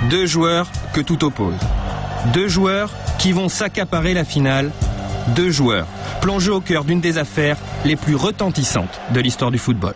Deux joueurs que tout oppose. Deux joueurs qui vont s'accaparer la finale. Deux joueurs plongés au cœur d'une des affaires les plus retentissantes de l'histoire du football.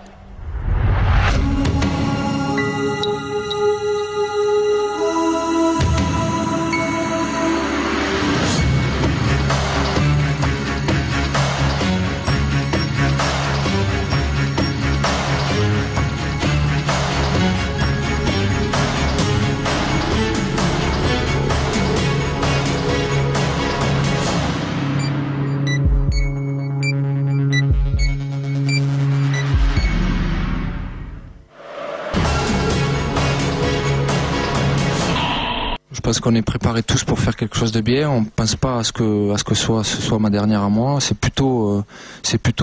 Parce qu'on est préparés tous pour faire quelque chose de bien. On ne pense pas à ce que ce soit ma dernière à moi. C'est plutôt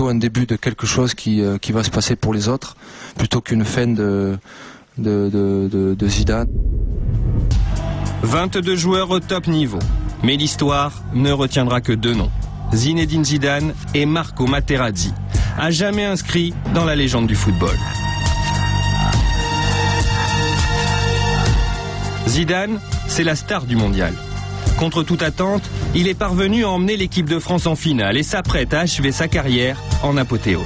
un début de quelque chose qui va se passer pour les autres, plutôt qu'une fin de Zidane. 22 joueurs au top niveau. Mais l'histoire ne retiendra que deux noms. Zinedine Zidane et Marco Materazzi, à jamais inscrits dans la légende du football. Zidane, c'est la star du mondial. Contre toute attente, il est parvenu à emmener l'équipe de France en finale et s'apprête à achever sa carrière en apothéose.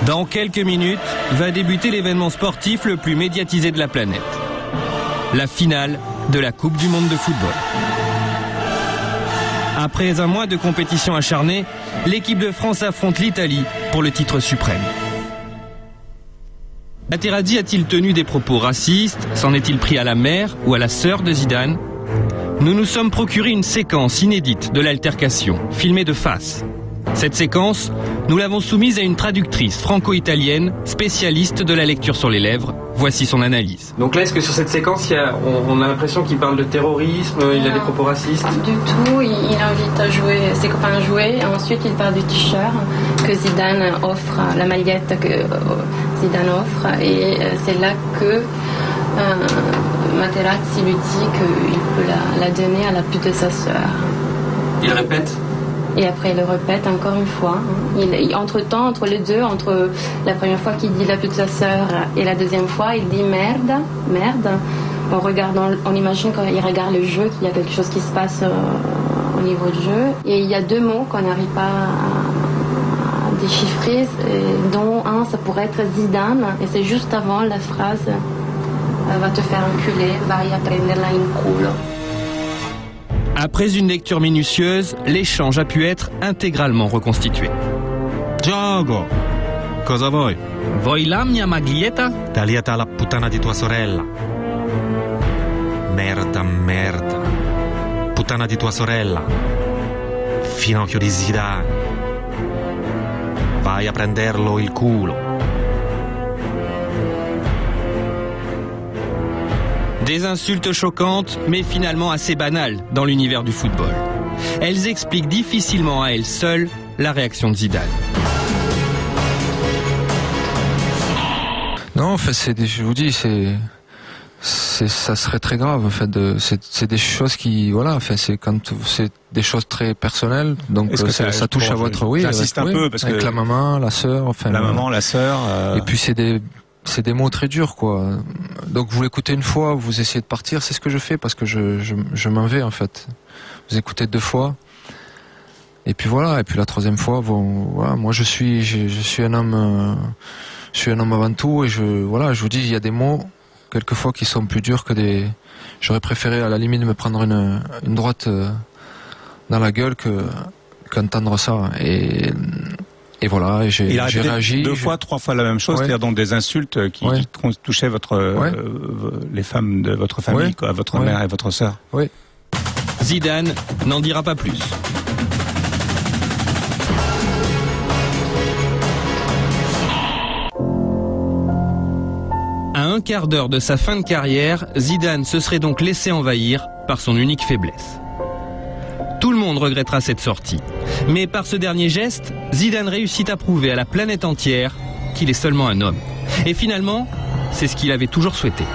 Dans quelques minutes, va débuter l'événement sportif le plus médiatisé de la planète. La finale de la Coupe du monde de football. Après un mois de compétition acharnée, l'équipe de France affronte l'Italie pour le titre suprême. Materazzi a-t-il tenu des propos racistes? S'en est-il pris à la mère ou à la sœur de Zidane? Nous nous sommes procuré une séquence inédite de l'altercation, filmée de face. Cette séquence, nous l'avons soumise à une traductrice franco-italienne, spécialiste de la lecture sur les lèvres. Voici son analyse. Donc là, est-ce que sur cette séquence, on a l'impression qu'il parle de terrorisme, il a des propos racistes? Du tout, il invite à jouer, ses copains à jouer. Ensuite, il parle du t-shirt que Zidane offre, la maillette que Zidane offre. Et c'est là que Materazzi lui dit qu'il peut la donner à la pute de sa sœur. Il répète? Et après, il le répète encore une fois. Entre-temps, entre les deux, entre la première fois qu'il dit la pute de sa sœur et la deuxième fois, il dit merde, merde. On imagine quand il regarde le jeu qu'il y a quelque chose qui se passe au niveau du jeu. Et il y a deux mots qu'on n'arrive pas à déchiffrer, dont un, ça pourrait être Zidane. Et c'est juste avant la phrase « va te faire enculer, vai a prenderla in culo ». Après une lecture minutieuse, l'échange a pu être intégralement reconstitué. Gioco! Cosa vuoi? Vuoi la mia maglietta? Tagliata alla puttana di tua sorella. Merda, merda. Puttana di tua sorella. Finocchio di Zidane. Vai a prenderlo il culo. Des insultes choquantes, mais finalement assez banales dans l'univers du football. Elles expliquent difficilement à elles seules la réaction de Zidane. Non, en fait, je vous dis, ça serait très grave. En fait, c'est des choses qui, voilà, en fait, c'est des choses très personnelles. Donc, ça touche à votre, oui. J'insiste un peu parce avec que la maman, la sœur, enfin. La maman, la sœur. Et puis c'est des mots très durs, quoi. Donc vous l'écoutez une fois, vous essayez de partir, c'est ce que je fais parce que je m'en vais en fait. Vous écoutez deux fois, et puis voilà. Et puis la troisième fois, voilà, moi je suis un homme, je suis un homme avant tout, et je vous dis, il y a des mots quelquefois qui sont plus durs que des. J'aurais préféré à la limite me prendre une droite dans la gueule qu'entendre ça. Et voilà, j'ai réagi. Deux fois, trois fois la même chose, c'est-à-dire donc des insultes qui touchaient les femmes de votre famille, quoi, votre mère et votre sœur. Oui. Zidane n'en dira pas plus. À un quart d'heure de sa fin de carrière, Zidane se serait donc laissé envahir par son unique faiblesse. Tout le monde regrettera cette sortie. Mais par ce dernier geste, Zidane réussit à prouver à la planète entière qu'il est seulement un homme. Et finalement, c'est ce qu'il avait toujours souhaité.